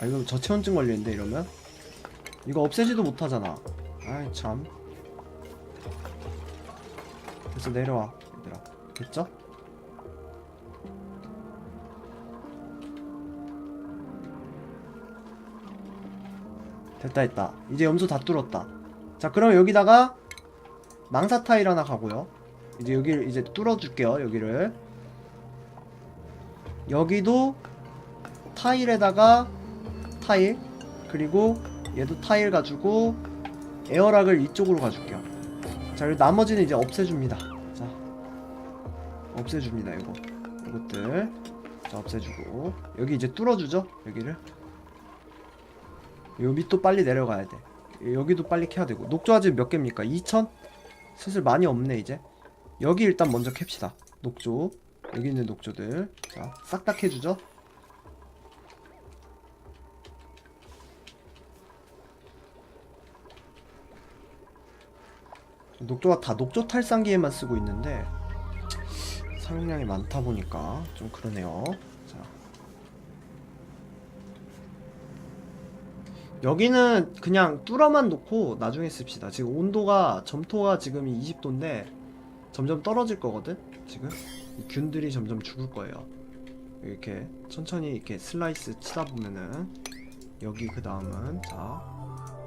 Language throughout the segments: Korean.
아 이거 저체온증 걸리는데 이러면? 이거 없애지도 못하잖아. 아이 참. 됐어 내려와 얘들아. 됐죠? 됐다. 이제 염소 다 뚫었다. 자 그럼 여기다가 망사 타일 하나 가고요. 이제 여기를 이제 뚫어줄게요. 여기를. 여기도 타일에다가 타일, 그리고 얘도 타일 가지고 에어락을 이쪽으로 가줄게요. 자 그리고 나머지는 이제 없애줍니다. 자 없애줍니다. 이것들 자 없애주고 여기 이제 뚫어주죠. 여기를. 요 밑도 빨리 내려가야 돼. 여기도 빨리 캐야 되고. 녹조아지 몇 개입니까? 2000? 슬슬 많이 없네 이제. 여기 일단 먼저 캡시다. 녹조. 여기 있는 녹조들 자 싹 다 캐주죠. 녹조가 다 녹조 탈상기에만 쓰고 있는데 사용량이 많다 보니까 좀 그러네요. 자 여기는 그냥 뚫어만 놓고 나중에 씁시다. 지금 온도가 점토가 지금 20도인데 점점 떨어질 거거든. 지금 이 균들이 점점 죽을 거예요. 이렇게 천천히 이렇게 슬라이스 치다 보면은 여기 그 다음은 자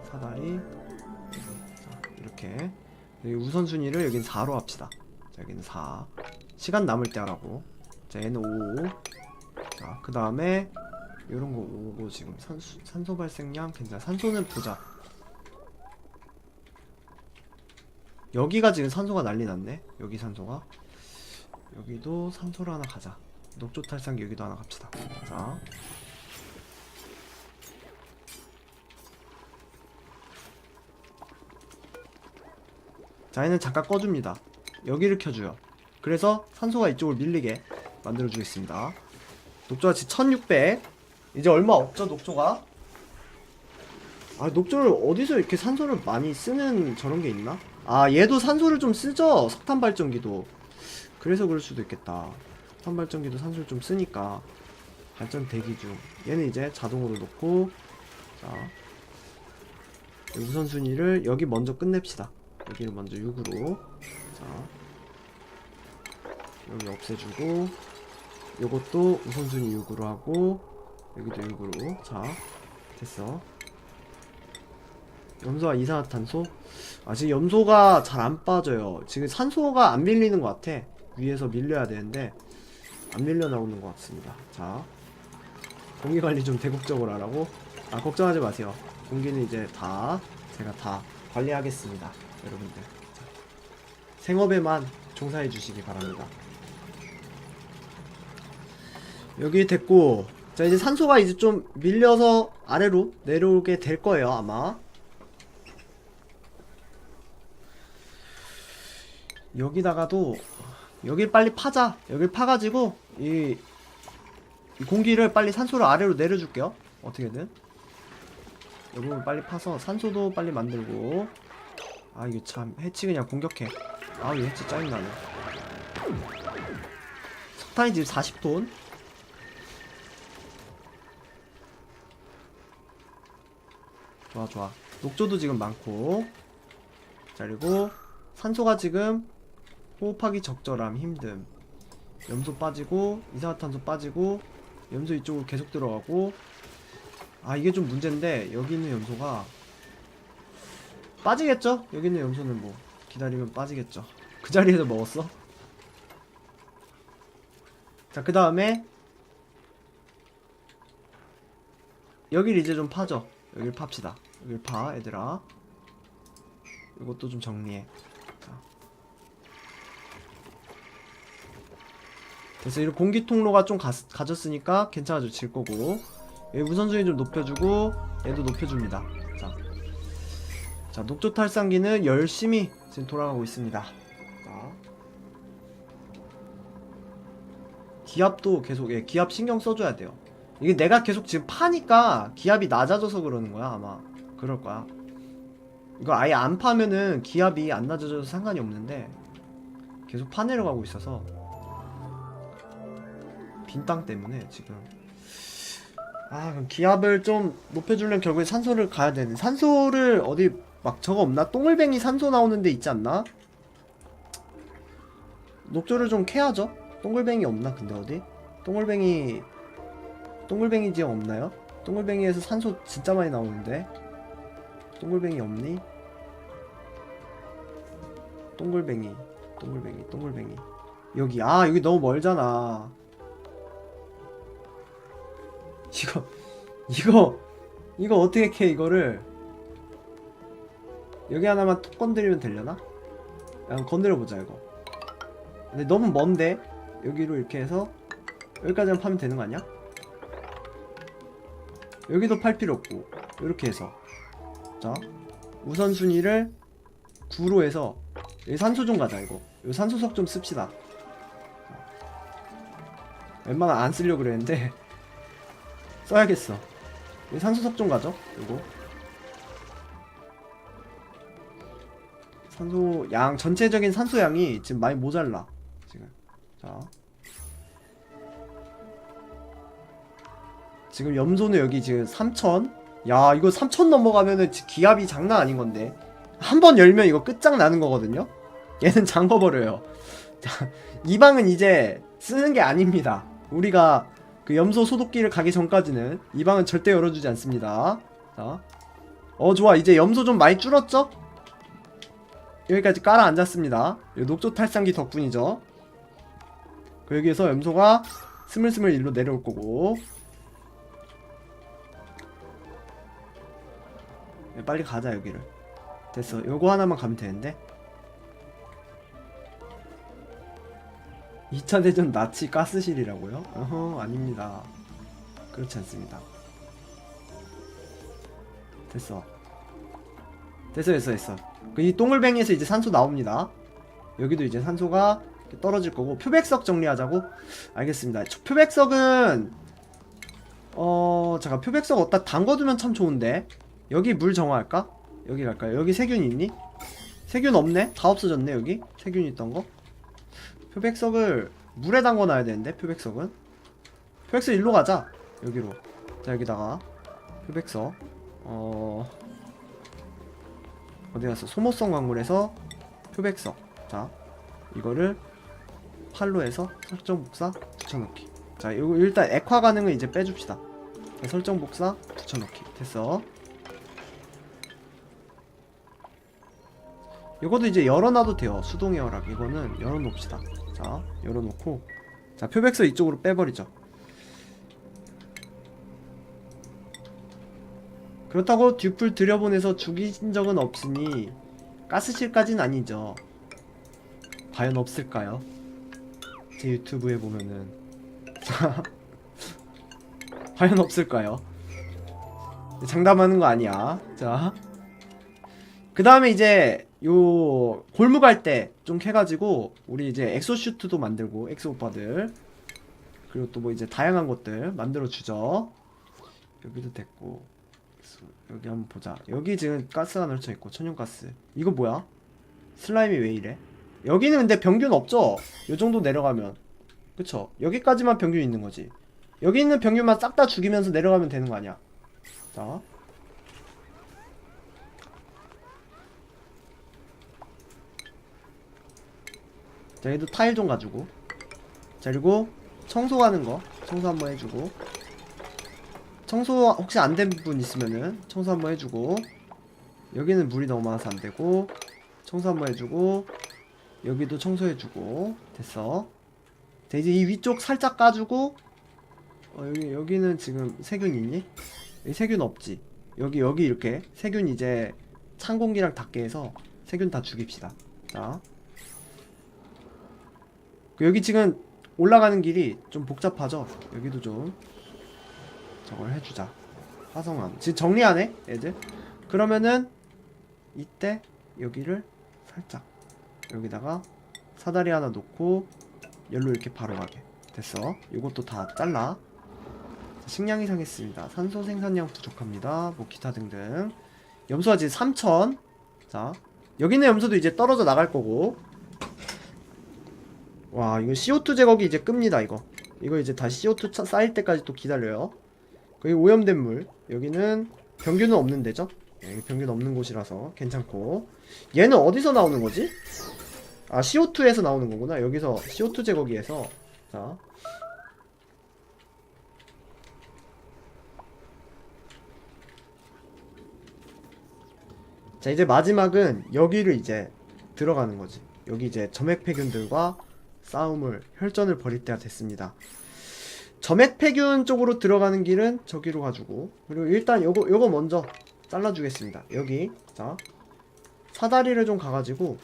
사다리 자 이렇게 여기 우선순위를 여긴 4로 합시다. 자 여기는 4 시간 남을 때 하라고. 자 얘는 5 자 그 다음에 요런거 5고 지금 산소 발생량 괜찮아. 산소는 보자. 여기가 지금 산소가 난리 났네. 여기 산소가. 여기도 산소를 하나 가자. 녹조 탈상기 여기도 하나 갑시다. 자 자 얘는 잠깐 꺼줍니다. 여기를 켜줘요. 그래서 산소가 이쪽으로 밀리게 만들어주겠습니다. 녹조가 지금 1600 이제 얼마 없죠 녹조가. 아 녹조를 어디서 이렇게 산소를 많이 쓰는 저런게 있나? 아 얘도 산소를 좀 쓰죠. 석탄 발전기도. 그래서 그럴 수도 있겠다. 석탄 발전기도 산소를 좀 쓰니까 발전 대기 중. 얘는 이제 자동으로 놓고 자 우선순위를 여기 먼저 끝냅시다. 여기를 먼저 6으로 자 여기 없애주고 요것도 우선순위 6으로 하고 여기도 6으로 자 됐어. 염소와 이산화탄소? 아 지금 염소가 잘 안 빠져요. 지금 산소가 안 밀리는 것 같아. 위에서 밀려야 되는데 안 밀려 나오는 것 같습니다. 자 공기관리 좀 대국적으로 하라고? 아 걱정하지 마세요. 공기는 이제 다 제가 다 관리하겠습니다. 여러분들 자, 생업에만 종사해 주시기 바랍니다. 여기 됐고 자 이제 산소가 이제 좀 밀려서 아래로 내려오게 될 거예요 아마. 여기다가도 여길 빨리 파자. 여길 파가지고 이 공기를 빨리 산소를 아래로 내려줄게요. 어떻게든 이 부분 빨리 파서 산소도 빨리 만들고. 아 이게 참 해치 그냥 공격해. 아 이 해치 짜증나네. 석탄이 지금 40톤. 좋아 녹조도 지금 많고. 자 그리고 산소가 지금 호흡하기 적절함 힘듦. 염소 빠지고 이산화탄소 빠지고 염소 이쪽으로 계속 들어가고. 아 이게 좀 문제인데 여기 있는 염소가 빠지겠죠? 여기 있는 염소는 뭐 기다리면 빠지겠죠. 그 자리에서 먹었어? 자 그 다음에 여길 이제 좀 파죠. 여길 팝시다. 여길 파 얘들아. 이것도 좀 정리해. 자. 됐어. 이런 공기 통로가 좀 가졌으니까 괜찮아질 거고. 여기 우선순위 좀 높여주고 얘도 높여줍니다. 자 녹조 탈상기는 열심히 지금 돌아가고 있습니다. 자. 기압도 계속 기압 신경 써줘야 돼요. 이게 내가 계속 지금 파니까 기압이 낮아져서 그러는 거야 아마. 그럴 거야. 이거 아예 안 파면은 기압이 안 낮아져서 상관이 없는데 계속 파내려가고 있어서 빈 땅 때문에 지금 아, 그럼 기압을 좀 높여주려면 결국에 산소를 가야 되는. 산소를 어디 막 저거 없나? 똥을뱅이 산소 나오는 데 있지 않나? 녹조를 좀 캐야죠. 똥글뱅이 없나 근데 어디? 똥글뱅이 지역 없나요? 똥글뱅이에서 산소 진짜 많이 나오는데. 똥글뱅이 없니? 똥글뱅이 여기. 아, 여기 너무 멀잖아. 이거 이거 이거 어떻게 캐 이거를. 여기 하나만 톡 건드리면 되려나? 한번 건드려보자 이거. 근데 너무 먼데? 여기로 이렇게 해서 여기까지만 파면 되는 거 아니야? 여기도 팔 필요 없고 이렇게 해서. 자, 우선순위를 9로 해서 여기 산소 좀 가자 이거. 요 산소석 좀 씁시다. 웬만하면 안 쓰려고 그랬는데 써야겠어. 여기 산소석 좀 가죠 이거. 산소 양, 전체적인 산소 양이 지금 많이 모자라 지금. 자, 지금 염소는 여기 지금 3000. 야, 이거 3000 넘어가면은 기압이 장난 아닌 건데. 한 번 열면 이거 끝장나는 거거든요. 얘는 잠궈버려요. 자, 이 방은 이제 쓰는 게 아닙니다. 우리가 그 염소 소독기를 가기 전까지는 이 방은 절대 열어주지 않습니다. 자, 좋아. 이제 염소 좀 많이 줄었죠? 여기까지 깔아 앉았습니다. 녹조 탈상기 덕분이죠. 여기에서 염소가 스물스물 일로 내려올 거고. 빨리 가자 여기를. 됐어. 요거 하나만 가면 되는데. 2차 대전 나치 가스실이라고요? 어허, 아닙니다. 그렇지 않습니다. 됐어. 됐어. 이 똥을뱅이에서 이제 산소 나옵니다. 여기도 이제 산소가 떨어질 거고. 표백석 정리하자고? 알겠습니다. 표백석은 잠깐, 표백석 어디다 담궈두면 참 좋은데. 여기 물 정화할까? 여기 갈까요? 여기 세균 있니? 세균 없네? 다 없어졌네 여기? 세균 있던 거? 표백석을 물에 담궈놔야 되는데. 표백석 일로 가자. 여기로. 자, 여기다가 표백석 어디 갔어? 소모성 광물에서 표백석. 자, 이거를 팔로 해서 설정 복사 붙여넣기. 자, 이거 일단 액화 가능은 이제 빼줍시다. 자, 설정 복사 붙여넣기. 됐어. 이것도 이제 열어놔도 돼요. 수동 에어락. 이거는 열어놓읍시다. 자, 열어놓고. 자, 표백서 이쪽으로 빼버리죠. 그렇다고 듀플 들여보내서 죽인 적은 없으니 가스실까진 아니죠. 과연 없을까요? 제 유튜브에 보면은. 자, 과연 없을까요? 장담하는 거 아니야. 자, 그 다음에 이제 요 골무 갈 때 좀 캐가지고 우리 이제 엑소슈트도 만들고, 엑소 오빠들, 그리고 또 뭐 이제 다양한 것들 만들어 주죠. 여기도 됐고. 여기 한번 보자. 여기 지금 가스가 널쳐 있고, 천연가스. 이거 뭐야? 슬라임이 왜 이래? 여기는 근데 병균 없죠? 요 정도 내려가면. 그쵸? 여기까지만 병균 있는 거지. 여기 있는 병균만 싹 다 죽이면서 내려가면 되는 거 아니야? 자, 자, 얘도 타일 좀 가지고. 자, 그리고 청소 가는 거 청소 한번 해주고. 청소 혹시 안 된 분 있으면은 청소 한번 해주고. 여기는 물이 너무 많아서 안 되고, 청소 한번 해주고. 여기도 청소해주고. 됐어. 자, 이제 이 위쪽 살짝 까주고. 여기는 지금 세균 있니? 여기 세균 없지. 여기 이렇게 세균 이제 찬 공기랑 닿게 해서 세균 다 죽입시다. 자, 여기 지금 올라가는 길이 좀 복잡하죠? 여기도 좀 저걸 해주자. 화성암 지금 정리하네 애들. 그러면은 이때 여기를 살짝 여기다가 사다리 하나 놓고 열로 이렇게 바로 가게. 됐어. 요것도 다 잘라. 식량이 상했습니다. 산소 생산량 부족합니다. 뭐 기타 등등. 염소가 지금 3000. 자, 여기 있는 염소도 이제 떨어져 나갈 거고. 와, 이거 CO2 제거기 이제 끕니다. 이거 이제 다시 CO2 쌓일 때까지 또 기다려요. 그리고 오염된 물. 여기는 병균은 없는 데죠? 네, 여기 병균 없는 곳이라서 괜찮고. 얘는 어디서 나오는 거지? 아, CO2에서 나오는 거구나. 여기서 CO2 제거기에서. 자, 자, 이제 마지막은 여기를 이제 들어가는 거지. 여기 이제 점액폐균들과 싸움을, 혈전을 벌일 때가 됐습니다. 점액폐균 쪽으로 들어가는 길은 저기로 가지고, 그리고 일단 요거 먼저 잘라주겠습니다. 여기, 자, 사다리를 좀 가가지고,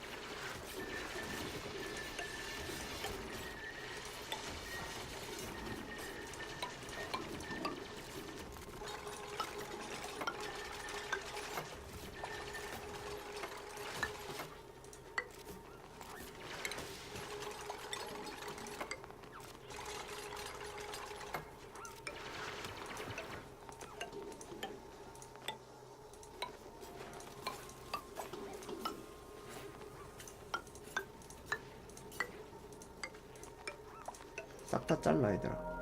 싹 다 잘라, 얘들아.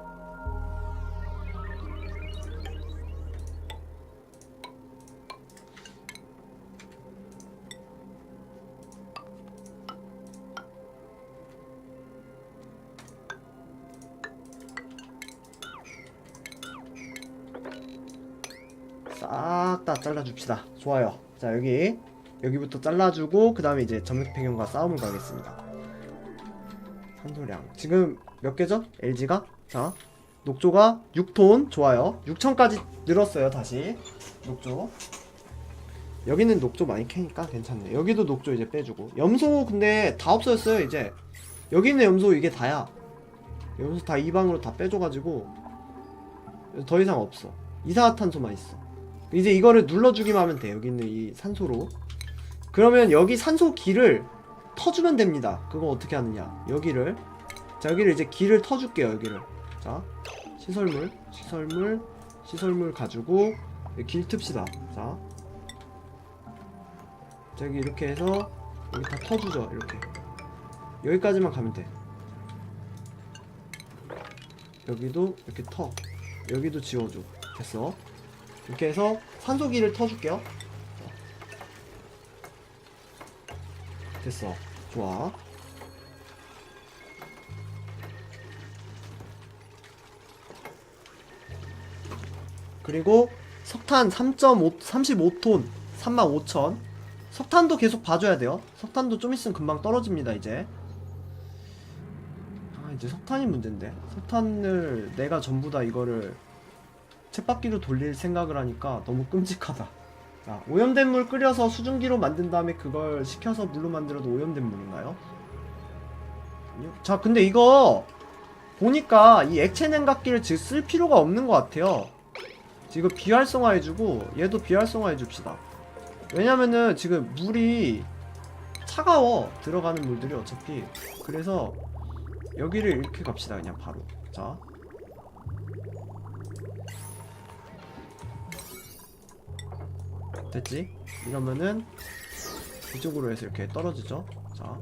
싹 다 잘라줍시다. 좋아요. 자, 여기부터 잘라주고, 그 다음에 이제 점액폐균과 싸움을 가겠습니다. 산소량. 지금 몇 개죠? LG가? 자, 녹조가 6톤. 좋아요. 6천까지 늘었어요, 다시. 녹조. 여기는 녹조 많이 캐니까 괜찮네. 여기도 녹조 이제 빼주고. 염소 근데 다 없어졌어요, 이제. 여기 있는 염소 이게 다야. 염소 다 이 방으로 다 빼줘가지고 더 이상 없어. 이산화탄소만 있어. 이제 이거를 눌러주기만 하면 돼. 여기 있는 이 산소로. 그러면 여기 산소 길을 터주면 됩니다. 그거 어떻게 하느냐. 여기를, 자, 여기를 이제 길을 터줄게요. 여기를. 자, 시설물 가지고 길 틉시다. 자, 저기 이렇게 해서 여기 다 터주죠. 이렇게 여기까지만 가면 돼. 여기도 이렇게 터, 여기도 지워줘. 됐어. 이렇게 해서 산소기를 터줄게요. 됐어. 좋아. 그리고 석탄 35톤 35,000. 석탄도 계속 봐줘야 돼요. 석탄도 좀 있으면 금방 떨어집니다. 이제 이제 석탄이 문제인데, 석탄을 내가 전부 다 이거를 쳇바퀴로 돌릴 생각을 하니까 너무 끔찍하다. 자, 오염된 물 끓여서 수증기로 만든 다음에 그걸 식혀서 물로 만들어도 오염된 물인가요? 아니요? 자, 근데 이거 보니까 이 액체 냉각기를 지금 쓸 필요가 없는 것 같아요. 지금 비활성화 해주고 얘도 비활성화 해줍시다. 왜냐면은 지금 물이 차가워, 들어가는 물들이 어차피. 그래서 여기를 이렇게 갑시다. 그냥 바로. 자, 됐지? 이러면은 이쪽으로 해서 이렇게 떨어지죠. 자,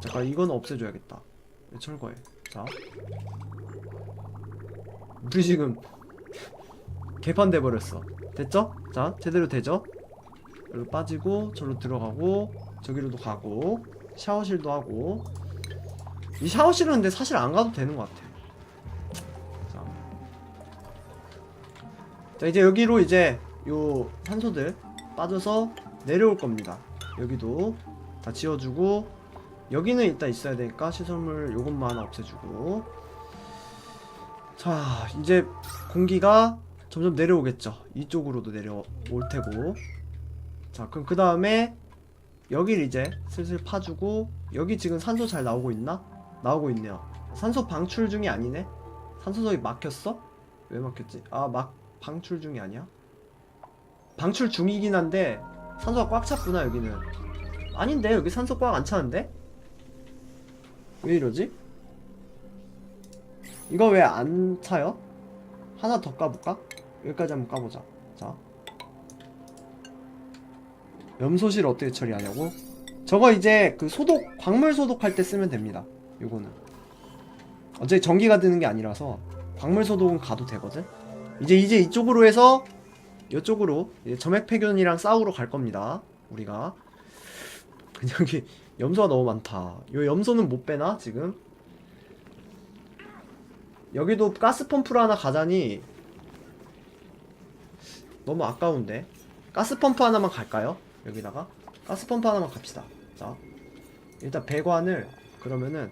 잠깐 이건 없애줘야겠다. 철거해. 자, 물이 지금 개판 돼버렸어. 됐죠? 자, 제대로 되죠? 여기로 빠지고 저로 들어가고 저기로도 가고 샤워실도 하고. 이 샤워실은 근데 사실 안 가도 되는 것 같아. 자, 이제 여기로 이제 요 산소들 빠져서 내려올 겁니다. 여기도 다 지워주고, 여기는 일단 있어야 되니까 시설물 요것만 하나 없애주고. 자, 이제 공기가 점점 내려오겠죠. 이쪽으로도 내려올 테고. 자, 그럼 그 다음에 여기를 이제 슬슬 파주고. 여기 지금 산소 잘 나오고 있나? 나오고 있네요. 산소 방출 중이 아니네. 산소석이 막혔어? 왜 막혔지? 방출 중이 아니야? 방출 중이긴 한데 산소가 꽉 찼구나. 여기는 아닌데, 여기 산소 꽉 안 차는데? 왜 이러지? 이거 왜 안 차요? 하나 더 까볼까? 여기까지 한번 까보자. 자, 염소실 어떻게 처리하냐고? 저거 이제 그 소독, 광물 소독할 때 쓰면 됩니다. 요거는 어차피 전기가 드는 게 아니라서 광물 소독은 가도 되거든. 이제 이쪽으로 해서 이쪽으로 점액 폐균이랑 싸우러 갈 겁니다. 우리가 그냥 여기 염소가 너무 많다. 요 염소는 못 빼나 지금? 여기도 가스 펌프를 하나 가자니 너무 아까운데. 가스 펌프 하나만 갈까요? 여기다가 가스 펌프 하나만 갑시다. 자, 일단 배관을 그러면은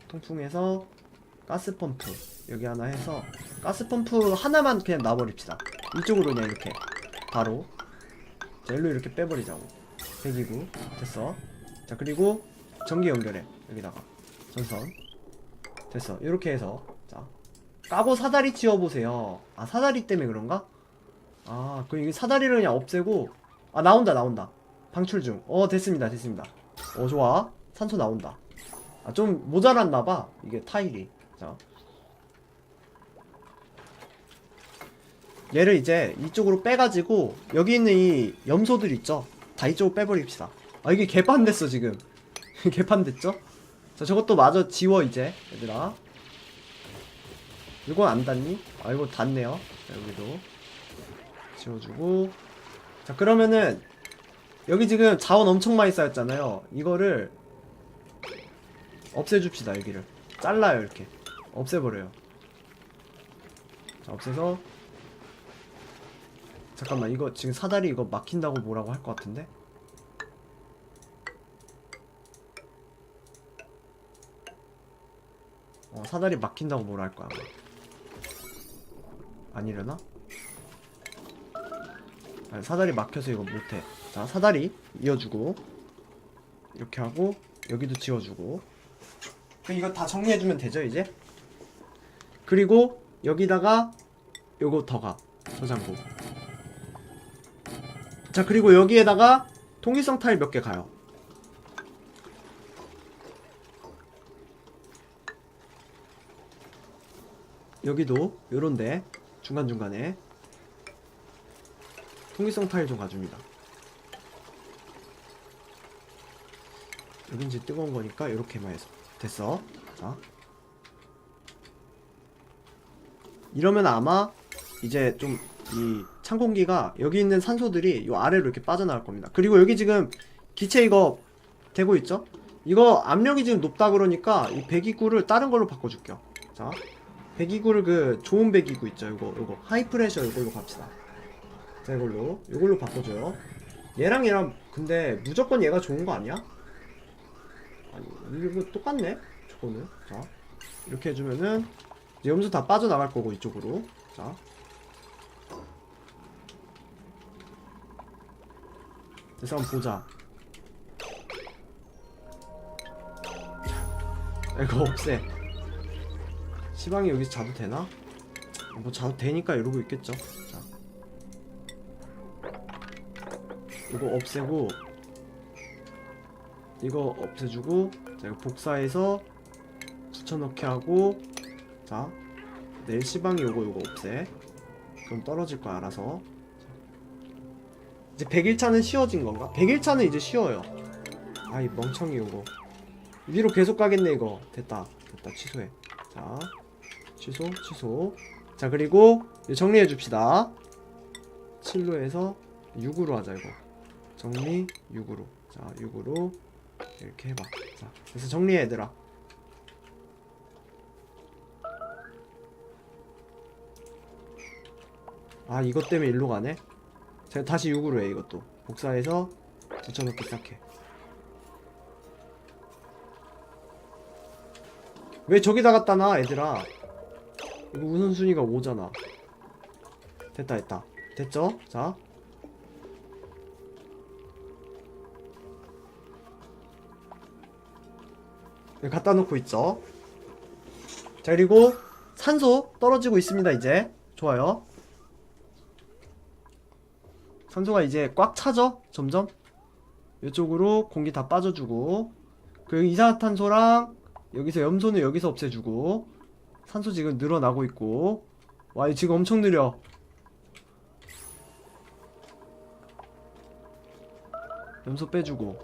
통풍에서 가스 펌프 여기 하나 해서 가스 펌프 하나만 그냥 놔버립시다. 이쪽으로 그냥 이렇게 바로 자, 일로 이렇게 빼버리자고. 129 됐어. 자, 그리고 전기 연결해. 여기다가 전선 됐어. 이렇게 해서 자 까고 사다리 치워보세요. 아, 사다리 때문에 그런가? 아, 그럼 이게 사다리를 그냥 없애고. 아, 나온다. 방출 중. 됐습니다. 좋아. 산소 나온다. 아, 좀 모자랐나봐 이게 타일이. 자, 얘를 이제 이쪽으로 빼가지고 여기 있는 이 염소들 있죠? 다 이쪽으로 빼버립시다. 아, 이게 개판됐어 지금. 개판됐죠? 자, 저것도 마저 지워 이제 얘들아. 이건 안 닿니? 아, 이거 닿네요. 자, 여기도 지워주고. 자, 그러면은 여기 지금 자원 엄청 많이 쌓였잖아요. 이거를 없애줍시다. 여기를 잘라요. 이렇게 없애버려요. 자, 없애서. 잠깐만, 이거 지금 사다리 이거 막힌다고 뭐라고 할 것 같은데? 사다리 막힌다고 뭐라 할 거야 아마. 아니려나? 아니, 사다리 막혀서 이거 못해. 자, 사다리 이어주고 이렇게 하고 여기도 지워주고. 그럼 이거 다 정리해주면 되죠 이제? 그리고 여기다가 요거 더가 저장고. 자, 그리고 여기에다가 통기성 타일 몇 개 가요. 여기도 요런데 중간중간에 통기성 타일 좀 가줍니다. 여긴 이제 뜨거운 거니까 이렇게만 해서 됐어. 자, 이러면 아마 이제 좀 이 찬 공기가 여기 있는 산소들이 요 아래로 이렇게 빠져나갈 겁니다. 그리고 여기 지금 기체 이거 되고 있죠? 이거 압력이 지금 높다 그러니까 이 배기구를 다른 걸로 바꿔줄게요. 자, 배기구를 그 좋은 배기구 있죠? 요거 하이프레셔 요걸로 갑시다. 자, 요걸로 바꿔줘요. 얘랑 근데 무조건 얘가 좋은 거 아니야? 아니, 이거 똑같네? 저거는. 자, 이렇게 해주면은 이제 염소 다 빠져나갈 거고 이쪽으로. 자, 그래서 한번 보자. 이거 없애. 시방이 여기서 자도 되나? 뭐 자도 되니까 이러고 있겠죠. 자, 이거 없애고 이거 없애주고. 자, 이거 복사해서 붙여넣기 하고. 자, 내일 시방이 요거 없애. 그럼 떨어질 거야 알아서. 이제 100일차는 쉬워진 건가? 100일차는 이제 쉬워요. 아이 멍청이 요거 위로 계속 가겠네. 이거 됐다 취소해. 자, 취소. 자, 그리고 정리해 줍시다. 7로 해서 6으로 하자. 이거 정리 6으로. 자, 6으로 이렇게 해봐. 자, 그래서 정리해 얘들아. 아, 이것 때문에 일로 가네. 제가 다시 6으로 해. 이것도 복사해서 붙여넣기 시작해. 왜 저기다 갖다 놔 얘들아. 이거 우선순위가 5잖아 됐다 됐죠? 자, 여기 갖다 놓고 있죠. 자, 그리고 산소 떨어지고 있습니다 이제. 좋아요. 산소가 이제 꽉 차죠? 점점 이쪽으로 공기 다 빠져주고. 그리고 이산화탄소랑 여기서 염소는 여기서 없애주고. 산소 지금 늘어나고 있고. 와, 이 지금 엄청 느려. 염소 빼주고.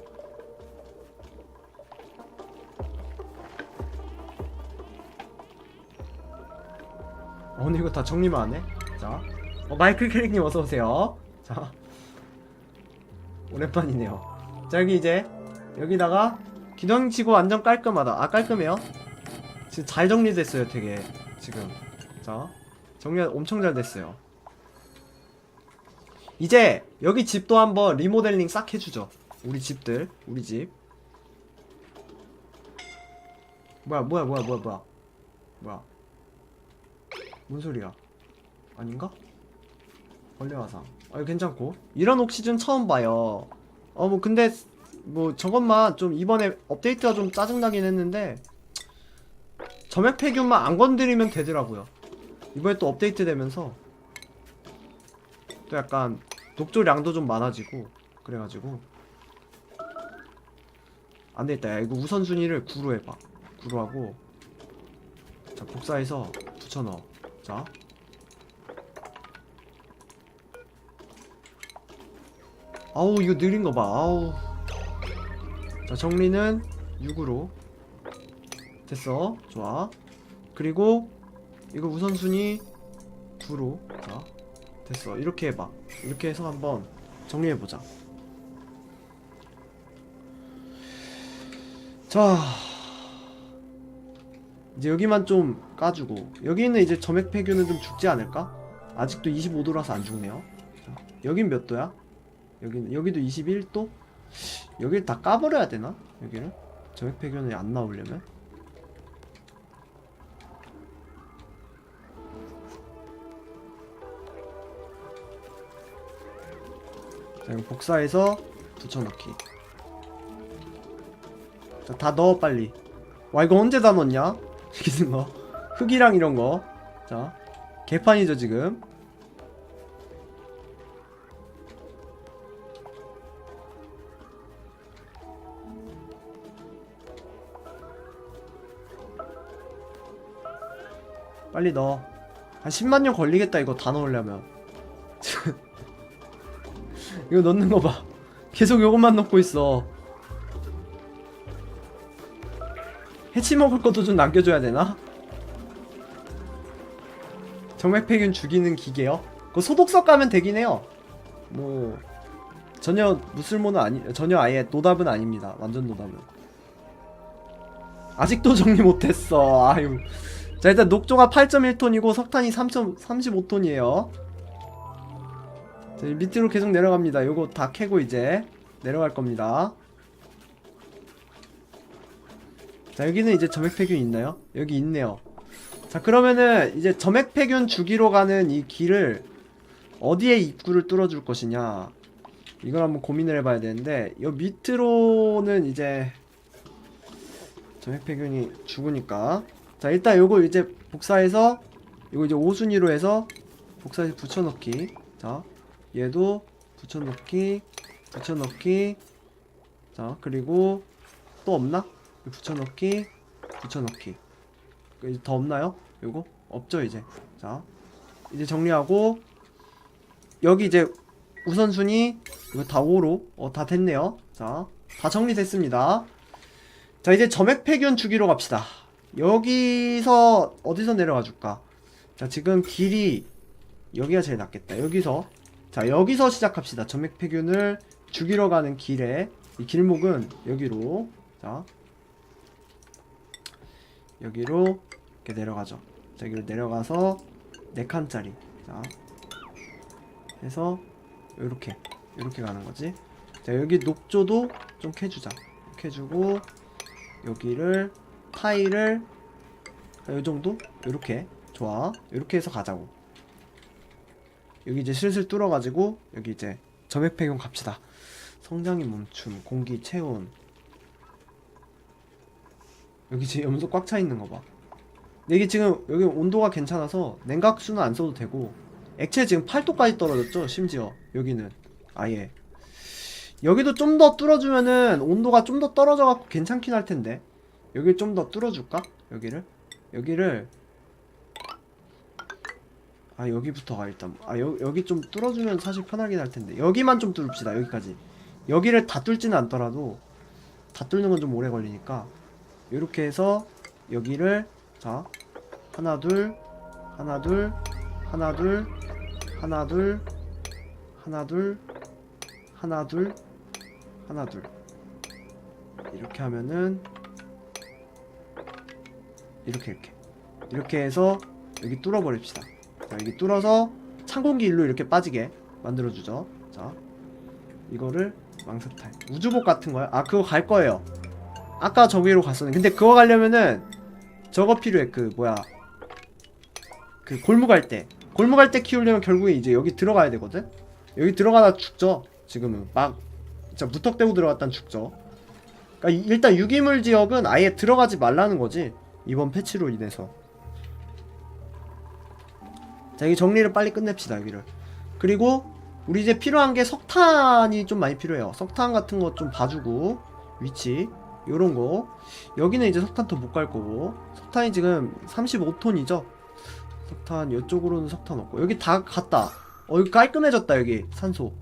오늘 이거 다 정리만 안 해? 자, 마이클 캐릭님 어서 오세요. 자, 오랜만이네요. 자, 여기 이제 여기다가 기능치고 완전 깔끔하다. 아, 깔끔해요. 지금 잘 정리됐어요, 되게. 지금. 자, 정리가 엄청 잘 됐어요. 이제 여기 집도 한번 리모델링 싹 해주죠. 우리 집들, 우리 집. 뭐야. 뭔 소리야? 아닌가? 벌레화상. 이거 괜찮고. 이런 옥시즌 처음 봐요. 뭐 근데 뭐 저것만 좀 이번에 업데이트가 좀 짜증나긴 했는데 점액 폐균만 안 건드리면 되더라고요. 이번에 또 업데이트 되면서 또 약간 녹조량도 좀 많아지고 그래가지고 안되겠다. 야, 이거 우선순위를 9로 해봐. 9로 하고, 자, 복사해서 붙여넣어. 자, 아우 이거 느린거봐. 아우. 자, 정리는 6으로 됐어. 좋아. 그리고 이거 우선순위 9로. 자, 됐어. 이렇게 해봐. 이렇게 해서 한번 정리해보자. 자, 이제 여기만 좀 까주고, 여기는 이제 점액 폐균은 좀 죽지 않을까? 아직도 25도라서 안 죽네요. 자, 여긴 몇 도야? 여기도 21도? 여길 다 까버려야 되나? 여기를? 점액 폐균이 안 나오려면? 자, 이거 복사해서 붙여넣기. 자, 다 넣어 빨리. 와, 이거 언제 다 넣냐? 이런 거 흙이랑 이런 거. 자, 개판이죠 지금. 빨리 넣어. 한 10만 년 걸리겠다 이거 다 넣으려면. 이거 넣는 거 봐. 계속 요것만 넣고 있어. 해치 먹을 것도 좀 남겨줘야 되나? 정맥폐균 죽이는 기계요? 그거 소독석 가면 되긴 해요. 뭐 전혀 무술모는 아니, 전혀 아예 노답은 아닙니다. 완전 노답은. 아직도 정리 못했어. 아유. 자, 일단 녹조가 8.1톤이고 석탄이 3.35톤이에요. 자, 밑으로 계속 내려갑니다. 요거 다 캐고 이제 내려갈 겁니다. 자, 여기는 이제 점액폐균 있나요? 여기 있네요. 자, 그러면은 이제 점액폐균 주기로 가는 이 길을 어디에 입구를 뚫어줄 것이냐, 이걸 한번 고민을 해봐야 되는데, 요 밑으로는 이제 점액폐균이 죽으니까, 자, 일단 요거 이제 복사해서 요거 이제 5순위로 해서 복사해서 붙여넣기. 자, 얘도 붙여넣기. 자, 그리고 또 없나? 붙여넣기. 더 없나요? 요거? 없죠 이제. 자, 이제 정리하고, 여기 이제 우선순위 이거 다 5로 다 됐네요. 자, 다 정리됐습니다. 자, 이제 점액폐균 주기로 갑시다. 여기서 어디서 내려가 줄까? 자, 지금 길이 여기가 제일 낫겠다. 여기서, 자, 여기서 시작합시다. 점액폐균을 죽이러 가는 길에 이 길목은 여기로, 자, 여기로 이렇게 내려가죠. 자, 여기로 내려가서 4칸짜리, 자, 해서 요렇게 가는 거지. 자, 여기 녹조도 좀 캐주자. 캐주고, 여기를 타일을 요정도? 요렇게. 좋아. 요렇게 해서 가자고. 여기 이제 슬슬 뚫어가지고 여기 이제 점액폐균 갑시다. 성장이 멈춤, 공기 체온. 여기 지금 염소 꽉 차 있는 거 봐. 근데 이게 지금 여기 온도가 괜찮아서 냉각수는 안 써도 되고, 액체 지금 8도까지 떨어졌죠. 심지어 여기는 아예. 여기도 좀 더 뚫어주면은 온도가 좀 더 떨어져갖고 괜찮긴 할 텐데, 여기를 좀 더 뚫어줄까? 여기를 여기부터가 일단 여기 좀 뚫어주면 사실 편하긴 할 텐데, 여기만 좀 뚫읍시다. 여기까지. 여기를 다 뚫지는 않더라도 다 뚫는 건 좀 오래 걸리니까 요렇게 해서 여기를, 자, 하나 둘 하나 둘 하나 둘 하나 둘 하나 둘 하나 둘 하나 둘 이렇게 하면은 이렇게 해서 여기 뚫어버립시다. 자, 여기 뚫어서 찬 공기 일로 이렇게 빠지게 만들어주죠. 자, 이거를 망사탈 우주복 같은 거야? 아, 그거 갈 거예요. 아까 저기로 갔었는데, 근데 그거 가려면은 저거 필요해. 그 뭐야, 그 골무 갈 때 키우려면 결국에 이제 여기 들어가야 되거든. 여기 들어가다 죽죠. 지금은 막 진짜 무턱대고 들어갔단 죽죠. 그러니까 일단 유기물 지역은 아예 들어가지 말라는 거지, 이번 패치로 인해서. 자, 여기 정리를 빨리 끝냅시다, 여기를. 그리고 우리 이제 필요한 게 석탄이 좀 많이 필요해요. 석탄 같은 거 좀 봐주고, 위치 요런 거. 여기는 이제 석탄 더 못 갈 거고, 석탄이 지금 35톤이죠 석탄. 이쪽으로는 석탄 없고, 여기 다 갔다. 여기 깔끔해졌다. 여기 산소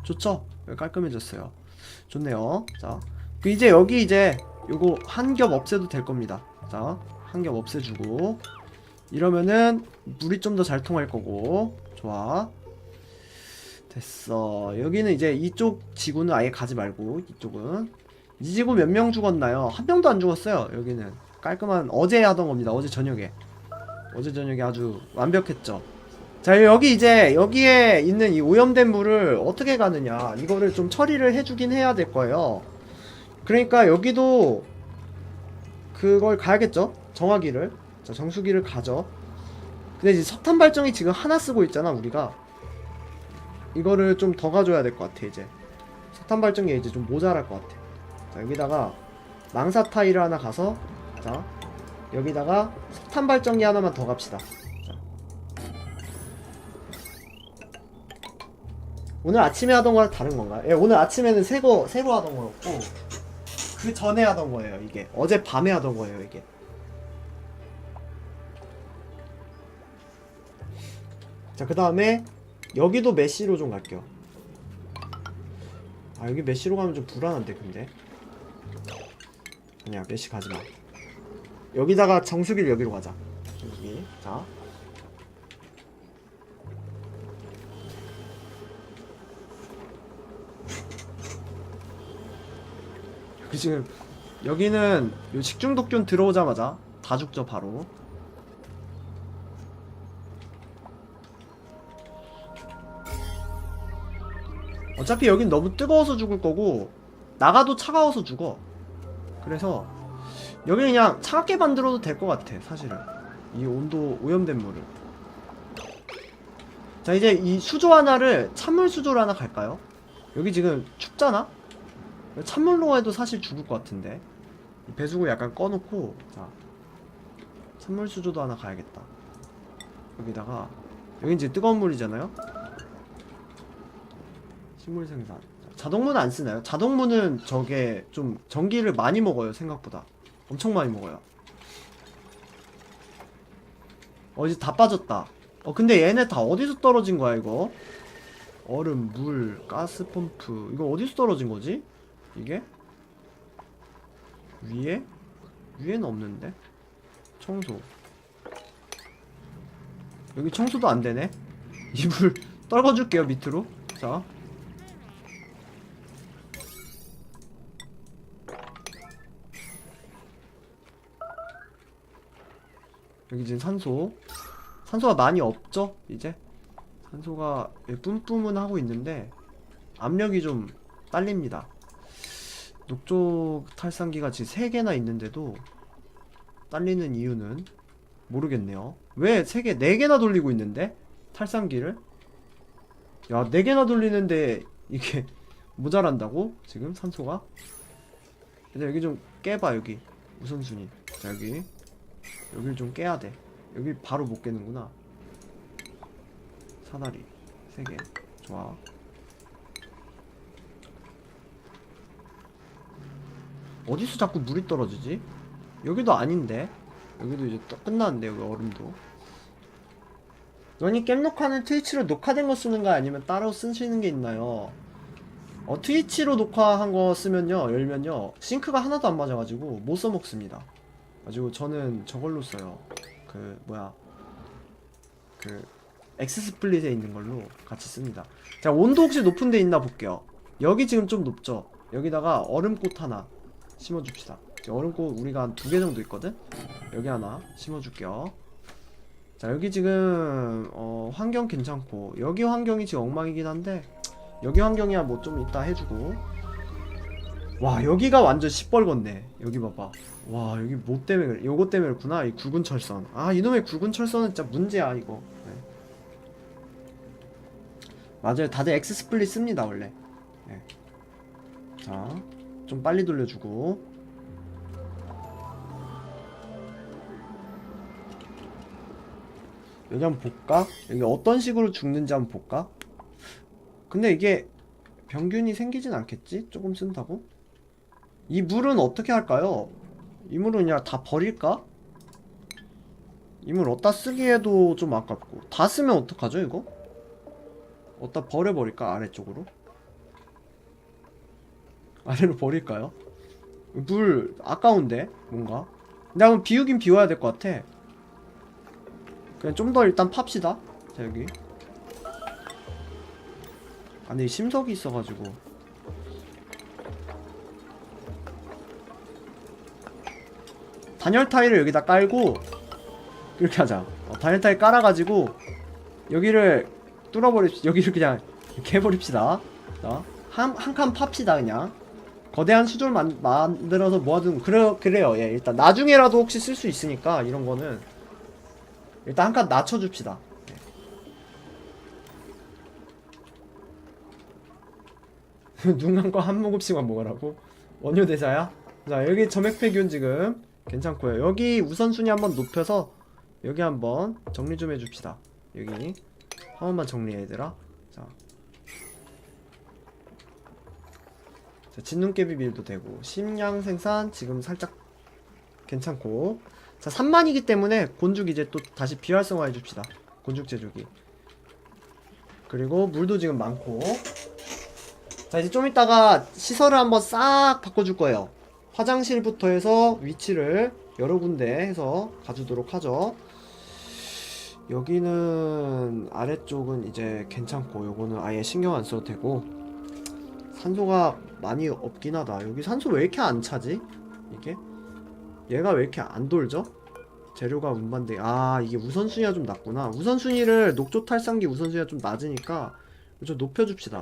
좋죠? 여기 깔끔해졌어요. 좋네요. 자, 그 이제 여기 이제 요거 한 겹 없애도 될 겁니다. 자, 한 겹 없애주고, 이러면은 물이 좀 더 잘 통할 거고. 좋아, 됐어. 여기는 이제 이쪽 지구는 아예 가지 말고, 이쪽은. 이 지구 몇 명 죽었나요? 한 명도 안 죽었어요. 여기는 깔끔한, 어제 하던 겁니다. 어제 저녁에 아주 완벽했죠. 자, 여기 이제 여기에 있는 이 오염된 물을 어떻게 가느냐, 이거를 좀 처리를 해주긴 해야 될 거예요. 그러니까 여기도 그걸 가야겠죠. 정화기를. 자, 정수기를 가죠. 근데 이제 석탄 발전기 지금 하나 쓰고 있잖아 우리가. 이거를 좀 더 가져야 될 것 같아. 이제 석탄 발전기 이제 좀 모자랄 것 같아. 자, 여기다가 망사 타일을 하나 가서, 자, 여기다가 석탄 발전기 하나만 더 갑시다. 자. 오늘 아침에 하던 거랑 다른 건가요? 예, 오늘 아침에는 새로 하던 거였고, 그 전에 하던 거예요. 이게 어제 밤에 하던 거예요. 이게. 자, 그 다음에 여기도 메시로 좀 갈게요. 아, 여기 메시로 가면 좀 불안한데. 근데 아니야, 메시 가지마. 여기다가 정수기를 여기로 가자. 정수기. 자, 그 지금 여기는 요 식중독균 들어오자마자 다 죽죠 바로. 어차피 여긴 너무 뜨거워서 죽을 거고, 나가도 차가워서 죽어. 그래서 여기 그냥 차갑게 만들어도 될 것 같아 사실은, 이 온도 오염된 물을. 자, 이제 이 수조 하나를 찬물 수조로 하나 갈까요? 여기 지금 춥잖아? 찬물로 해도 사실 죽을 것 같은데, 이 배수구 약간 꺼놓고, 자, 찬물 수조도 하나 가야겠다. 여기다가, 여기 이제 뜨거운 물이잖아요? 식물 생산. 자동문 안 쓰나요? 자동문은 저게 좀 전기를 많이 먹어요. 생각보다 엄청 많이 먹어요. 이제 다 빠졌다. 근데 얘네 다 어디서 떨어진 거야 이거? 얼음, 물, 가스 펌프, 이거 어디서 떨어진 거지? 이게? 위에? 위에는 없는데? 청소. 여기 청소도 안 되네? 이불 떨궈줄게요 밑으로. 자, 여기 지금 산소가 많이 없죠? 이제 산소가 뿜뿜은 하고 있는데 압력이 좀 딸립니다. 녹조 탈산기가 지금 3개나 있는데도 딸리는 이유는 모르겠네요. 왜 3개, 4개나 돌리고 있는데? 탈산기를? 야, 4개나 돌리는데 이게 모자란다고? 지금 산소가? 근데 여기 좀 깨봐. 여기 우선순위. 자, 여기를 좀 깨야 돼. 여기 바로 못 깨는구나. 사다리 3개. 좋아. 어디서 자꾸 물이 떨어지지? 여기도 아닌데? 여기도 이제 끝났는데, 여기 얼음도. 너니 게임 녹화는 트위치로 녹화된 거 쓰는 거 아니면 따로 쓰시는 게 있나요? 트위치로 녹화한 거 쓰면요, 열면요, 싱크가 하나도 안 맞아가지고 못 써먹습니다. 가지고 저는 저걸로 써요. 그 뭐야, 그 엑스 스플릿에 있는 걸로 같이 씁니다. 자, 온도 혹시 높은 데 있나 볼게요. 여기 지금 좀 높죠? 여기다가 얼음꽃 하나 심어줍시다. 얼음꽃 우리가 한 2개 정도 있거든? 여기 하나 심어줄게요. 자, 여기 지금 환경 괜찮고, 여기 환경이 지금 엉망이긴 한데 여기 환경이야 뭐 좀 이따 해주고. 와, 여기가 완전 시뻘겋네. 여기 봐봐. 와, 여기 뭐 때문에 그래? 요거 때문에 그렇구나. 이 굵은 철선. 아, 이놈의 굵은 철선은 진짜 문제야 이거. 네. 맞아요, 다들 엑스 스플릿 씁니다 원래. 네. 자, 좀 빨리 돌려주고. 여기 한번 볼까? 여기 어떤 식으로 죽는지 한번 볼까? 근데 이게 병균이 생기진 않겠지? 조금 쓴다고? 이 물은 어떻게 할까요? 이 물은 그냥 다 버릴까? 이 물 어디다 쓰기에도 좀 아깝고. 다 쓰면 어떡하죠 이거? 어디다 버려버릴까? 아래쪽으로? 아래로 버릴까요? 물 아까운데 뭔가. 근데 한번 비우긴 비워야 될 것 같아. 그냥 좀 더 일단 팝시다. 자, 여기. 아, 근데 심석이 있어가지고. 단열 타일을 여기다 깔고 이렇게 하자. 단열 타일 깔아가지고 여기를 뚫어버립시다. 여기를 그냥 이렇게 해버립시다. 자, 한 칸 팝시다 그냥. 거대한 수조를 만들어서 모아둔. 그래요. 예, 일단 나중에라도 혹시 쓸 수 있으니까 이런 거는 일단 한 칸 낮춰줍시다. 네. 눈 감고 한 모금씩만 먹으라고? 원효대사야? 자, 여기 점액폐균 지금 괜찮고요. 여기 우선순위 한번 높여서 여기 한번 정리 좀 해줍시다. 여기 한 번만 정리해 얘들아. 자, 진눈깨비 밀도 되고 심양 생산 지금 살짝 괜찮고. 자, 3만이기 때문에 곤죽 이제 또 다시 비활성화 해줍시다. 곤죽 제조기. 그리고 물도 지금 많고. 자, 이제 좀 이따가 시설을 한번 싹 바꿔줄 거예요. 화장실부터 해서 위치를 여러 군데 해서 가주도록 하죠. 여기는 아래쪽은 이제 괜찮고, 요거는 아예 신경 안 써도 되고. 산소가 많이 없긴 하다. 여기 산소 왜 이렇게 안 차지? 이게? 얘가 왜 이렇게 안 돌죠? 재료가 운반돼. 아, 이게 우선순위가 좀 낮구나. 우선순위를 녹조탈상기 우선순위가 좀 낮으니까 좀 높여줍시다.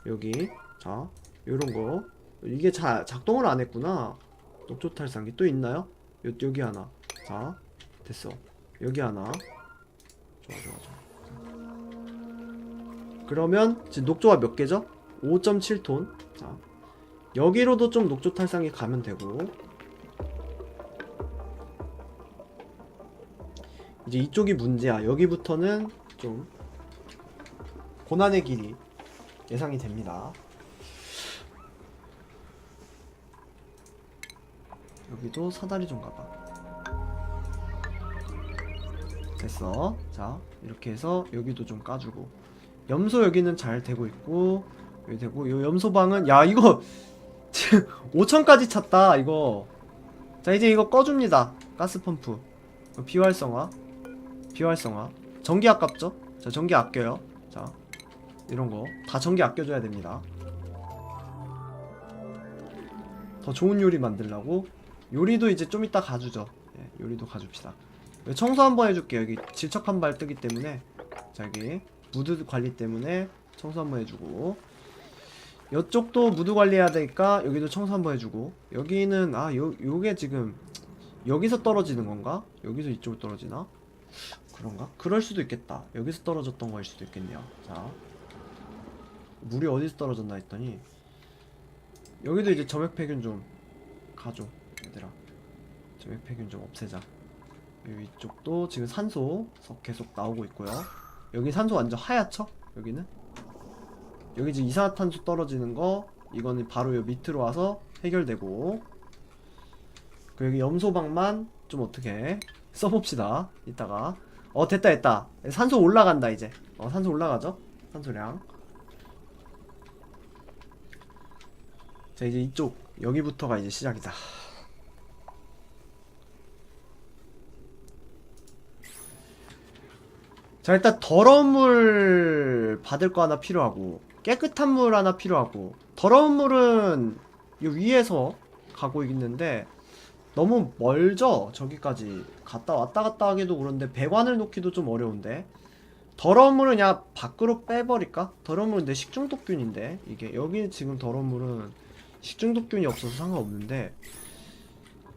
여기. 자, 요런거. 이게 작동을 안 했구나. 녹조탈상기 또 있나요? 여기 하나. 자, 됐어. 여기 하나. 좋아. 그러면 지금 녹조가 몇 개죠? 5.7톤. 자, 여기로도 좀 녹조탈상기 가면 되고. 이제 이쪽이 문제야. 여기부터는 좀 고난의 길이 예상이 됩니다. 여기도 사다리 좀 가봐. 됐어. 자, 이렇게 해서 여기도 좀 까주고. 염소 여기는 잘 되고 있고, 여기 되고. 요 염소방은, 야, 이거 5천까지 찼다 이거. 자, 이제 이거 꺼줍니다. 가스펌프 비활성화. 전기 아깝죠? 자, 전기 아껴요. 자, 이런거 다 전기 아껴줘야 됩니다. 더 좋은 요리 만들라고. 요리도 이제 좀 이따 가주죠. 예, 요리도 가줍시다. 청소 한번 해줄게요. 여기 질척 한 발 뜨기 때문에. 자, 여기 무드 관리 때문에 청소 한번 해주고, 이쪽도 무드 관리해야 되니까 여기도 청소 한번 해주고. 여기는 요게 지금 여기서 떨어지는 건가? 여기서 이쪽으로 떨어지나? 그런가? 그럴 수도 있겠다. 여기서 떨어졌던 거일 수도 있겠네요. 자, 물이 어디서 떨어졌나 했더니 여기도 이제 점액폐균 좀 가줘 얘들아. 점액폐균 좀 없애자. 이쪽도 지금 산소 계속 나오고 있고요. 여기 산소 완전 하얗죠? 여기는 여기 지금 이산화탄소 떨어지는 거, 이거는 바로 요 밑으로 와서 해결되고. 여기 염소방만 좀 어떻게 써봅시다 이따가. 됐다. 산소 올라간다 이제. 산소 올라가죠? 산소량. 자, 이제 이쪽 여기부터가 이제 시작이다. 자, 일단 더러운 물 받을 거 하나 필요하고 깨끗한 물 하나 필요하고. 더러운 물은 이 위에서 가고 있는데 너무 멀죠? 저기까지 왔다 갔다 하기도 그런데 배관을 놓기도 좀 어려운데. 더러운 물은 그냥 밖으로 빼버릴까? 더러운 물은 내 식중독균인데 이게 여기 지금 더러운 물은 식중독균이 없어서 상관없는데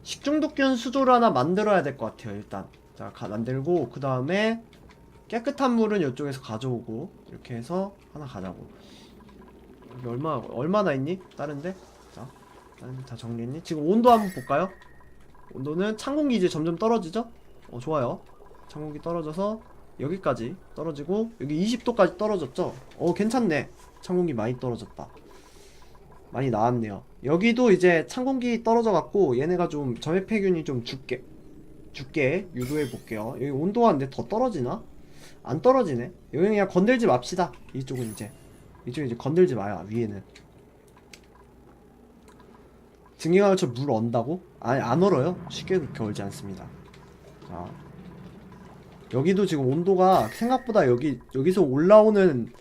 식중독균 수조를 하나 만들어야 될 것 같아요. 일단 자 만들고 그 다음에 깨끗한 물은 이쪽에서 가져오고 이렇게 해서 하나 가자고. 여기 얼마나 있니? 다른데? 자 다른데 다 정리했니? 지금 온도 한번 볼까요? 온도는 찬 공기 이제 점점 떨어지죠? 좋아요. 찬 공기 떨어져서 여기까지 떨어지고 여기 20도까지 떨어졌죠? 괜찮네. 찬 공기 많이 떨어졌다. 많이 나왔네요. 여기도 이제 찬 공기 떨어져 갖고 얘네가 좀 점액폐균이 좀 죽게 유도해 볼게요. 여기 온도가 근데 더 떨어지나? 안 떨어지네. 여기 그냥 건들지 맙시다. 이쪽은 이제 건들지 마요. 위에는 증기광을쳐 물 언다고? 아니 안 얼어요. 쉽게 그렇게 얼지 않습니다. 자 여기도 지금 온도가 생각보다 여기서 올라와주는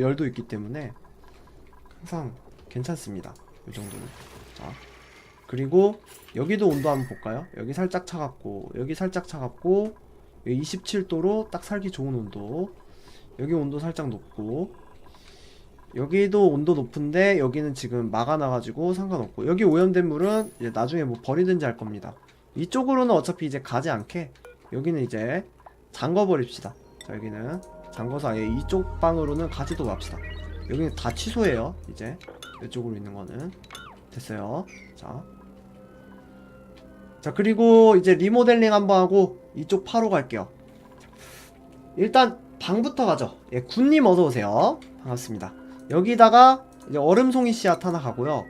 열도 있기 때문에 항상 괜찮습니다. 이 정도는. 자 그리고 여기도 온도 한번 볼까요? 여기 살짝 차갑고 여기 살짝 차갑고 여기 27도로 딱 살기 좋은 온도. 여기 온도 살짝 높고 여기도 온도 높은데 여기는 지금 막아놔가지고 상관없고 여기 오염된 물은 이제 나중에 뭐 버리든지 할 겁니다. 이쪽으로는 어차피 이제 가지 않게 여기는 이제 잠궈버립시다. 자 여기는 잠궈서 아예 이쪽 방으로는 가지도 맙시다. 여기는 다 취소해요. 이제 이쪽으로 있는 거는 됐어요. 자 그리고 이제 리모델링 한번 하고 이쪽 파로 갈게요. 일단 방부터 가죠. 예, 군님 어서오세요. 반갑습니다. 여기다가 이제 얼음송이 씨앗 하나 가고요.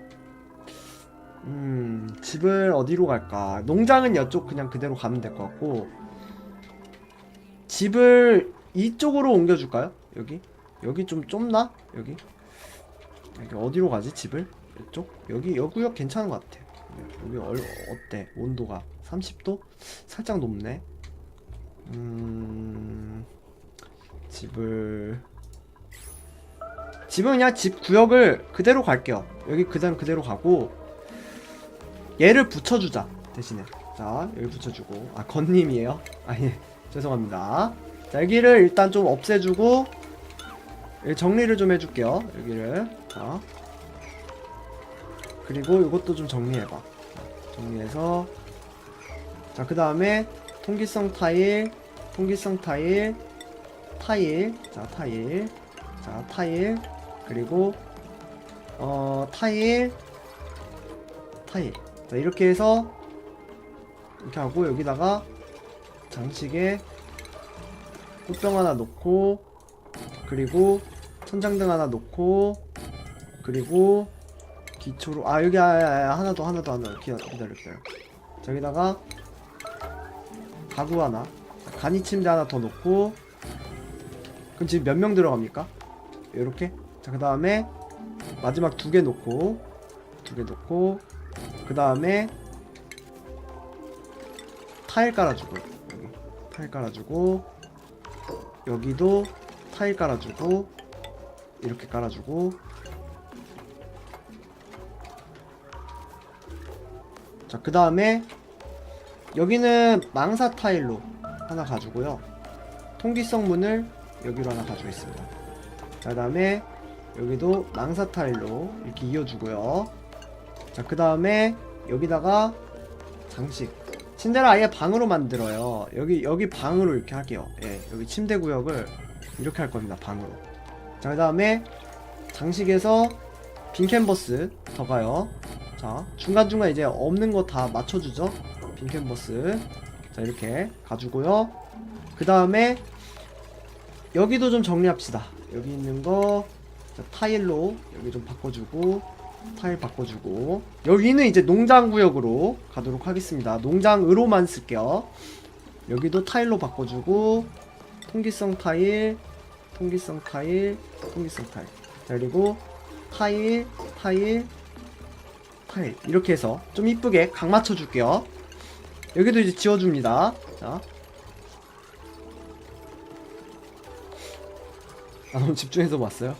집을 어디로 갈까? 농장은 이쪽 그냥 그대로 가면 될 것 같고 집을 이쪽으로 옮겨줄까요? 여기 좀 좁나? 여기 어디로 가지 집을? 이쪽? 여기 구역 괜찮은 것 같아. 여기 어때? 온도가 30도? 살짝 높네. 집은 그냥 집 구역을 그대로 갈게요. 여기 그대로 가고 얘를 붙여주자 대신에. 자 여기 붙여주고 건님이에요? 예 죄송합니다. 자 여기를 일단 좀 없애주고 여기 정리를 좀 해줄게요. 여기를. 자 그리고 이것도 좀 정리해봐. 정리해서 자 그 다음에 통기성 타일 자 타일 그리고 타일 자 이렇게 해서 이렇게 하고 여기다가 장식에 꽃병 하나 놓고 그리고 천장등 하나 놓고 그리고 기초로 여기 하나 더 기다려. 자 여기다가 가구 하나 간이 침대 하나 더 놓고 그럼 지금 몇 명 들어갑니까? 요렇게. 자 그 다음에 마지막 두 개 놓고 그 다음에 타일 깔아주고 여기 타일 깔아주고 여기도 타일 깔아주고 이렇게 깔아주고 자 그 다음에 여기는 망사 타일로 하나 가지고요. 통기성 문을 여기로 하나 가지고 있습니다. 자 그 다음에 여기도 망사 타일로 이렇게 이어주고요. 자 그 다음에 여기다가 장식 침대를 아예 방으로 만들어요. 여기 방으로 이렇게 할게요. 예, 여기 침대 구역을 이렇게 할 겁니다. 방으로. 자 그 다음에 장식에서 빈 캔버스 더 가요. 자 중간중간 이제 없는 거 다 맞춰주죠. 빈 캔버스. 자 이렇게 가주고요. 그 다음에 여기도 좀 정리합시다. 여기 있는 거 자, 타일로 여기 좀 바꿔주고 타일 바꿔주고 여기는 이제 농장구역으로 가도록 하겠습니다. 농장으로만 쓸게요. 여기도 타일로 바꿔주고 통기성 타일 자 그리고 타일 이렇게 해서 좀 이쁘게 각 맞춰줄게요. 여기도 이제 지워줍니다. 자 너무 집중해서 봤어요.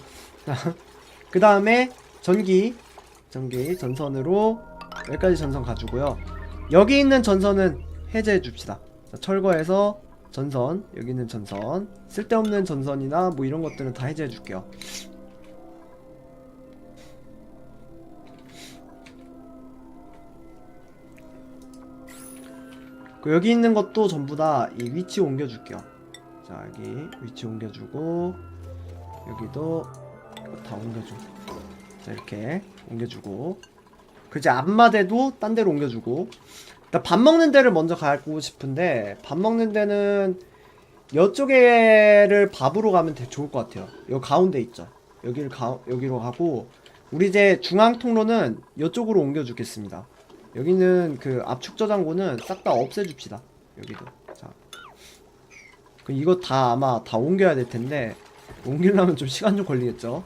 그 다음에 전기 전선으로 여기까지 전선 가주고요. 여기 있는 전선은 해제해 줍시다. 자, 철거해서 전선, 여기 있는 전선, 쓸데없는 전선이나 뭐 이런 것들은 다 해제해 줄게요. 여기 있는 것도 전부 다 이 위치 옮겨 줄게요. 자, 여기 위치 옮겨 주고, 여기도 다 옮겨 주고, 자, 이렇게 옮겨 주고, 그제 앞마대도 딴 데로 옮겨 주고. 일단 밥 먹는 데를 먼저 가고 싶은데, 밥 먹는 데는 이쪽에를 밥으로 가면 되게 좋을 것 같아요. 여기 가운데 있죠. 여기로 가고, 우리 이제 중앙 통로는 이쪽으로 옮겨 주겠습니다. 여기는 그 압축 저장고는 싹 다 없애줍시다. 여기도. 자, 그 이거 다 아마 다 옮겨야 될 텐데 옮기려면 좀 시간 좀 걸리겠죠.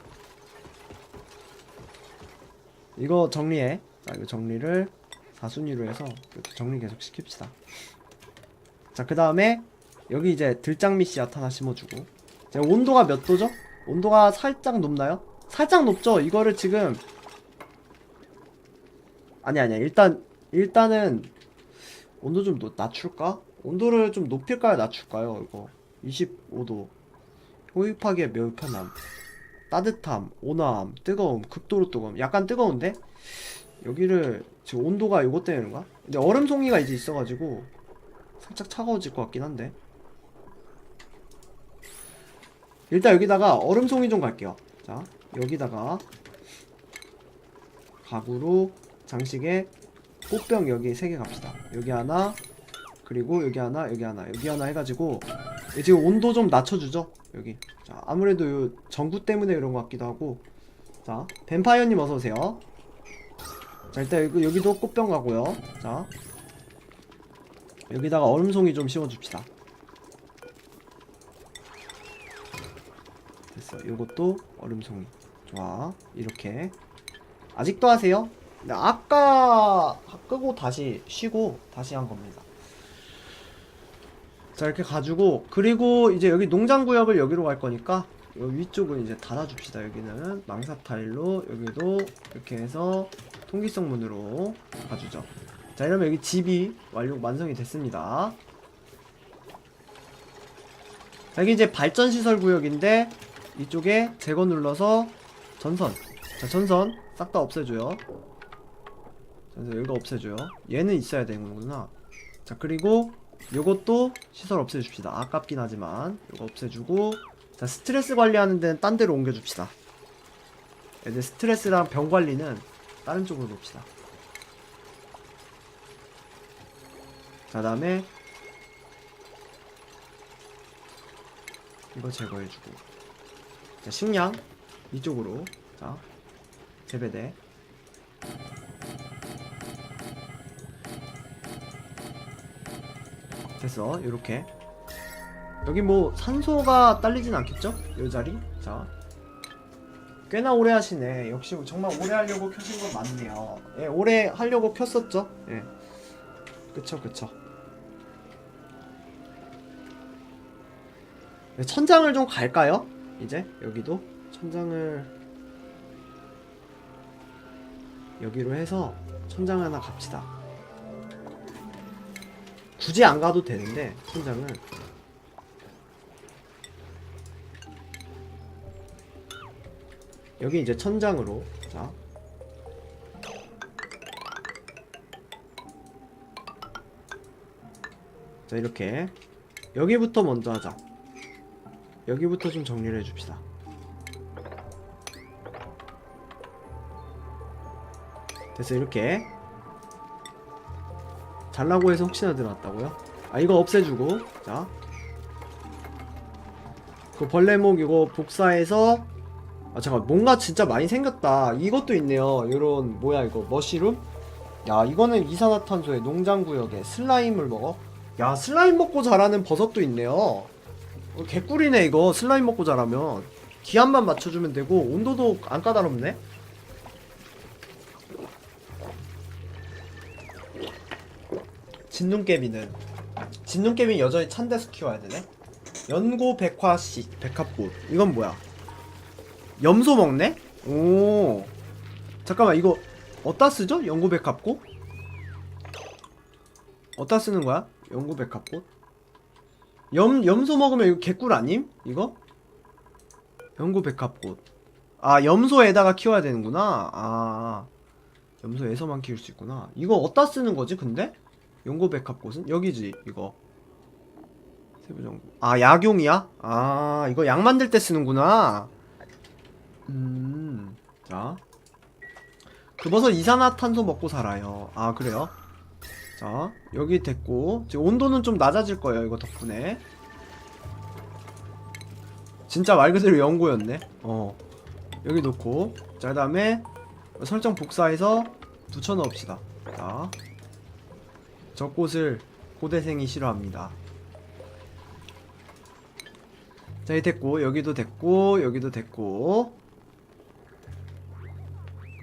이거 정리해. 자, 이거 정리를 4순위로 해서 이렇게 정리 계속 시킵시다. 자, 그 다음에 여기 이제 들장미 씨앗 하나 심어주고. 자, 온도가 몇 도죠? 온도가 살짝 높나요? 살짝 높죠? 이거를 지금 아니야 일단은 온도 좀 낮출까? 온도를 좀 높일까요 낮출까요? 이거 25도 호입하기에 매우 편함, 따뜻함, 온화함, 뜨거움, 극도로 뜨거움. 약간 뜨거운데? 여기를 지금 온도가 요것 때문인가? 근데 얼음송이가 이제 있어가지고 살짝 차가워질 것 같긴 한데, 일단 여기다가 얼음송이 좀 갈게요. 자, 여기다가 가구로 장식에 꽃병 여기 3개 갑시다. 여기 하나, 그리고 여기 하나, 여기 하나, 여기 하나 해가지고 지금 온도 좀 낮춰주죠. 여기. 자, 아무래도 요 전구 때문에 그런 것 같기도 하고. 자, 뱀파이어님 어서오세요. 자, 일단 여기도 꽃병 가고요. 자, 여기다가 얼음송이 좀 심어줍시다. 됐어. 요것도 얼음송이. 좋아. 이렇게. 아직도 하세요? 근데 아까 끄고 다시 쉬고 다시 한 겁니다. 자, 이렇게 가지고, 그리고 이제 여기 농장구역을 여기로 갈 거니까 요 위쪽은 이제 닫아줍시다. 여기는 망사 타일로, 여기도 이렇게 해서 통기성 문으로 가주죠. 자, 이러면 여기 집이 완성이 됐습니다. 자, 여기 이제 발전시설 구역인데 이쪽에 제거 눌러서 전선. 자, 전선 싹 다 없애줘요. 전선 이거 없애줘요. 얘는 있어야 되는구나. 자, 그리고 요것도 시설 없애줍시다. 아깝긴 하지만 이거 없애주고. 자, 스트레스 관리하는 데는 딴 데로 옮겨줍시다. 이제 스트레스랑 병 관리는 다른 쪽으로 봅시다. 자, 다음에 이거 제거해주고. 자, 식량 이쪽으로. 자, 재배대. 됐어. 요렇게. 여기 뭐 산소가 딸리진 않겠죠? 요 자리. 자, 꽤나 오래 하시네. 역시 정말 오래 하려고 켜신 건 맞네요. 예, 오래 하려고 켰었죠? 예. 그쵸. 네, 천장을 좀 갈까요? 이제 여기도 천장을 여기로 해서 천장 하나 갑시다. 굳이 안 가도 되는데 천장은. 여기 이제 천장으로. 자, 자, 이렇게 여기부터 먼저 하자. 여기부터 좀 정리를 해줍시다. 됐어. 이렇게 잘라고 해서 혹시나 들어왔다고요? 아, 이거 없애주고. 자, 그 벌레목 이거 복사해서. 아, 잠깐, 뭔가 진짜 많이 생겼다. 이것도 있네요. 요런 뭐야 이거 머시룸? 야, 이거는 이산화탄소에 농장구역에 슬라임을 먹어? 야, 슬라임 먹고 자라는 버섯도 있네요. 개꿀이네 이거. 슬라임 먹고 자라면 기한만 맞춰주면 되고 온도도 안 까다롭네. 진눈깨비는 여전히 찬데서 키워야 되네. 연고 백화씨 백합꽃. 이건 뭐야? 염소 먹네? 오. 잠깐만 이거 어디다 쓰죠? 연구백합꽃? 어디다 쓰는 거야? 연구백합꽃? 염소 먹으면 이거 개꿀 아님? 이거? 연구백합꽃. 아 염소에다가 키워야 되는구나. 아 염소에서만 키울 수 있구나. 이거 어디다 쓰는 거지 근데? 연구백합꽃은? 여기지 이거. 세부정보. 아 약용이야? 아 이거 약 만들 때 쓰는구나. 자 그버섯 이산화탄소 먹고 살아요. 아 그래요? 자 여기 됐고 지금 온도는 좀 낮아질 거예요 이거 덕분에. 진짜 말 그대로 연고였네. 여기 놓고 자 그 다음에 설정 복사해서 붙여넣읍시다. 자 저 꽃을 고대생이 싫어합니다. 자 이 됐고 여기도 됐고 여기도 됐고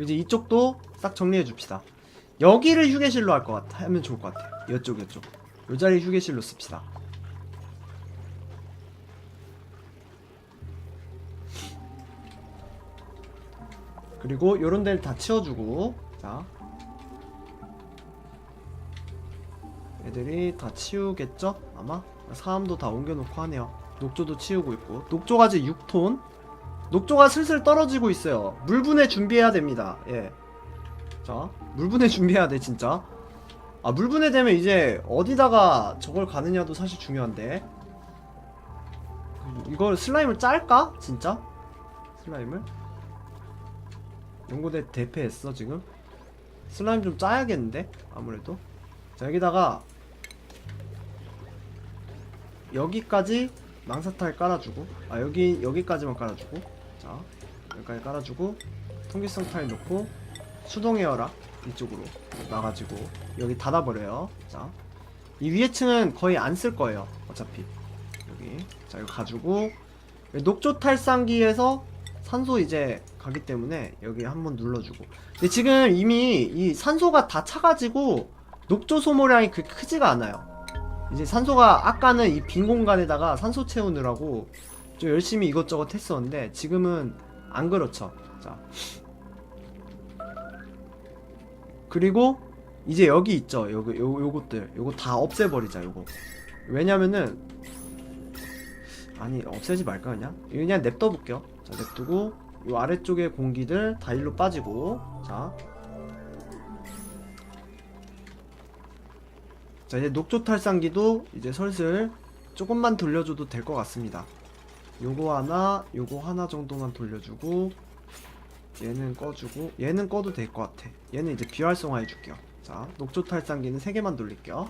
이제 이쪽도 싹 정리해 줍시다. 여기를 휴게실로 할 것 같아. 하면 좋을 것 같아. 이쪽 요 자리 휴게실로 씁시다. 그리고 요런 데를 다 치워주고 자 애들이 다 치우겠죠? 아마? 사암도 다 옮겨놓고 하네요. 녹조도 치우고 있고 녹조가지 6톤 녹조가 슬슬 떨어지고 있어요. 물분해 준비해야 됩니다. 예. 자 물분해 준비해야 돼 진짜. 아 물분해 되면 이제 어디다가 저걸 가느냐도 사실 중요한데 이걸 슬라임을 짤까? 진짜? 슬라임을? 연고대 대패했어 지금? 슬라임 좀 짜야겠는데? 아무래도 자 여기다가 여기까지 망사탈 깔아주고 아 여기까지만 깔아주고 자 여기까지 깔아주고 통기성 타일 놓고 수동에어라 이쪽으로 나가지고 여기 닫아버려요. 자 이 위에 층은 거의 안 쓸 거예요 어차피. 여기 자 이거 가지고 녹조 탈상기에서 산소 이제 가기 때문에 여기 한번 눌러주고 근데 지금 이미 이 산소가 다 차가지고 녹조 소모량이 그렇게 크지가 않아요. 이제 산소가 아까는 이 빈 공간에다가 산소 채우느라고 좀 열심히 이것저것 했었는데 지금은 안 그렇죠. 자 그리고 이제 여기 있죠. 요것들 요거 다 없애버리자 요거. 왜냐면은 아니 없애지 말까 그냥 냅둬볼게요. 자 냅두고 요 아래쪽에 공기들 다 일로 빠지고 자 이제 녹조 탈상기도 이제 슬슬 조금만 돌려줘도 될 것 같습니다. 요거 하나 정도만 돌려주고 얘는 꺼주고 얘는 꺼도 될 것 같아. 얘는 이제 비활성화 해줄게요. 자 녹조 탈상기는 3개만 돌릴게요.